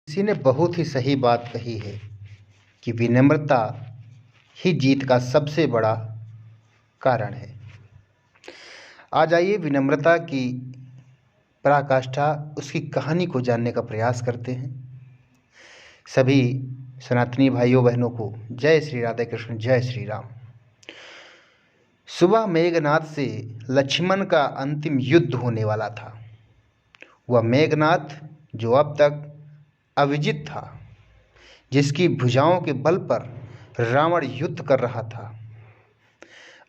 किसी ने बहुत ही सही बात कही है कि विनम्रता ही जीत का सबसे बड़ा कारण है। आज आइए विनम्रता की पराकाष्ठा, उसकी कहानी को जानने का प्रयास करते हैं। सभी सनातनी भाइयों बहनों को जय श्री राधे कृष्ण, जय श्री राम। सुबह मेघनाथ से लक्ष्मण का अंतिम युद्ध होने वाला था। वह मेघनाथ जो अब तक अविजित था, जिसकी भुजाओं के बल पर रावण युद्ध कर रहा था,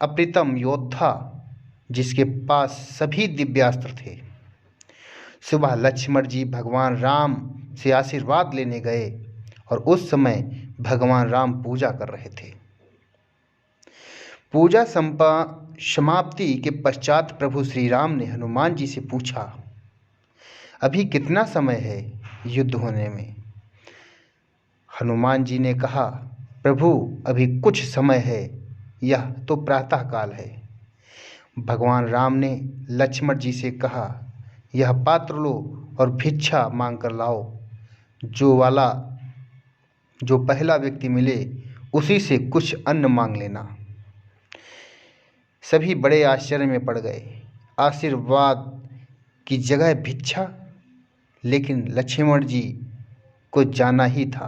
अप्रतिम योद्धा जिसके पास सभी दिव्यास्त्र थे। सुबह लक्ष्मण जी भगवान राम से आशीर्वाद लेने गए और उस समय भगवान राम पूजा कर रहे थे। पूजा समाप्ति के पश्चात प्रभु श्री राम ने हनुमान जी से पूछा, अभी कितना समय है युद्ध होने में? हनुमान जी ने कहा, प्रभु अभी कुछ समय है, यह तो प्रातः काल है। भगवान राम ने लक्ष्मण जी से कहा, यह पात्र लो और भिक्षा मांग कर लाओ। जो पहला व्यक्ति मिले उसी से कुछ अन्न मांग लेना। सभी बड़े आश्चर्य में पड़ गए। आशीर्वाद की जगह भिक्षा? लेकिन लक्ष्मण जी को जाना ही था।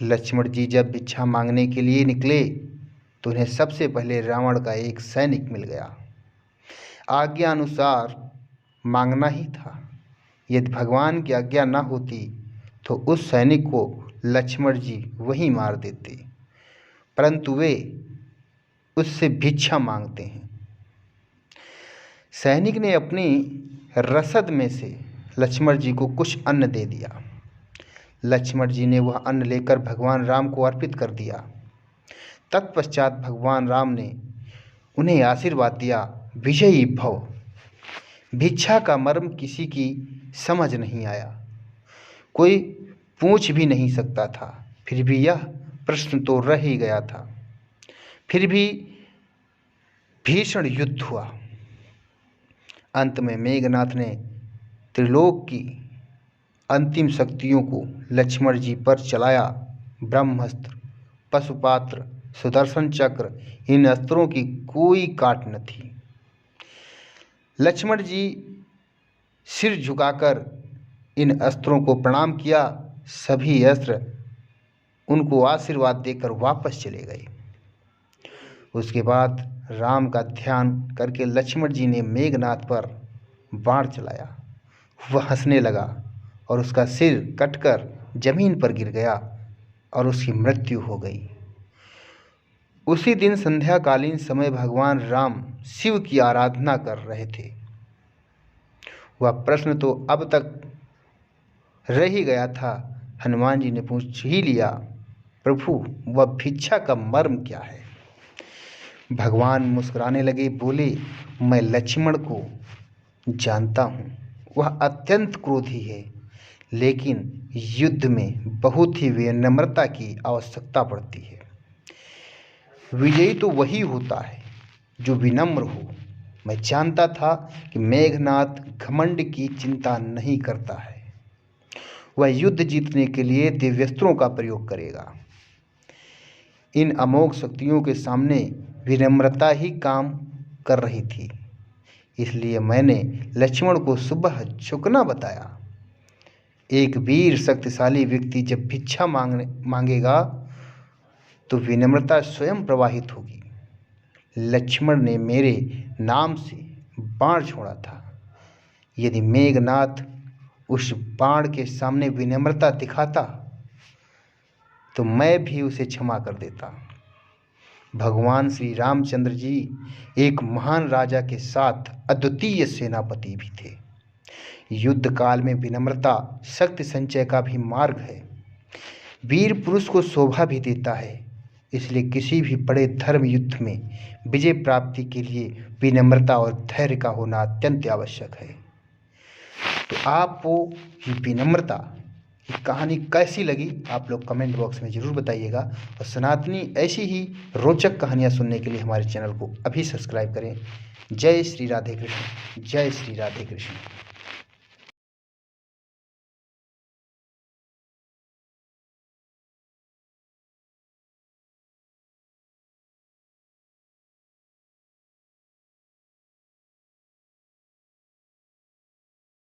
लक्ष्मण जी जब भिक्षा मांगने के लिए निकले तो उन्हें सबसे पहले रावण का एक सैनिक मिल गया। आज्ञा अनुसार मांगना ही था। यदि भगवान की आज्ञा न होती तो उस सैनिक को लक्ष्मण जी वहीं मार देते, परंतु वे उससे भिक्षा मांगते हैं। सैनिक ने अपनी रसद में से लक्ष्मण जी को कुछ अन्न दे दिया। लक्ष्मण जी ने वह अन्न लेकर भगवान राम को अर्पित कर दिया। तत्पश्चात भगवान राम ने उन्हें आशीर्वाद दिया, विजयी भव। भिक्षा का मर्म किसी की समझ नहीं आया, कोई पूछ भी नहीं सकता था। फिर भी यह प्रश्न तो रह ही गया था। फिर भी भीषण युद्ध हुआ। अंत में मेघनाथ ने त्रिलोक की अंतिम शक्तियों को लक्ष्मण जी पर चलाया। ब्रह्मास्त्र, पशुपात्र, सुदर्शन चक्र, इन अस्त्रों की कोई काट न थी। लक्ष्मण जी सिर झुकाकर इन अस्त्रों को प्रणाम किया। सभी अस्त्र उनको आशीर्वाद देकर वापस चले गए। उसके बाद राम का ध्यान करके लक्ष्मण जी ने मेघनाथ पर बाण चलाया। वह हंसने लगा और उसका सिर कटकर जमीन पर गिर गया और उसकी मृत्यु हो गई। उसी दिन संध्याकालीन समय भगवान राम शिव की आराधना कर रहे थे। वह प्रश्न तो अब तक रह ही गया था। हनुमान जी ने पूछ ही लिया, प्रभु वह भिक्षा का मर्म क्या है? भगवान मुस्कुराने लगे, बोले, मैं लक्ष्मण को जानता हूँ। वह अत्यंत क्रोधी है, लेकिन युद्ध में बहुत ही विनम्रता की आवश्यकता पड़ती है। विजयी तो वही होता है जो विनम्र हो। मैं जानता था कि मेघनाथ घमंड की चिंता नहीं करता है। वह युद्ध जीतने के लिए दिव्यास्त्रों का प्रयोग करेगा। इन अमोघ शक्तियों के सामने विनम्रता ही काम कर रही थी। इसलिए मैंने लक्ष्मण को सुबह झुकना बताया। एक वीर शक्तिशाली व्यक्ति जब भिक्षा मांगेगा तो विनम्रता स्वयं प्रवाहित होगी। लक्ष्मण ने मेरे नाम से बाण छोड़ा था। यदि मेघनाथ उस बाण के सामने विनम्रता दिखाता तो मैं भी उसे क्षमा कर देता। भगवान श्री रामचंद्र जी एक महान राजा के साथ अद्वितीय सेनापति भी थे। युद्ध काल में विनम्रता शक्ति संचय का भी मार्ग है। वीर पुरुष को शोभा भी देता है। इसलिए किसी भी बड़े धर्म युद्ध में विजय प्राप्ति के लिए विनम्रता और धैर्य का होना अत्यंत आवश्यक है। तो आपको ये विनम्रता की कहानी कैसी लगी, आप लोग कमेंट बॉक्स में ज़रूर बताइएगा। और सनातनी ऐसी ही रोचक कहानियाँ सुनने के लिए हमारे चैनल को अभी सब्सक्राइब करें। जय श्री राधे कृष्ण, जय श्री राधे कृष्ण।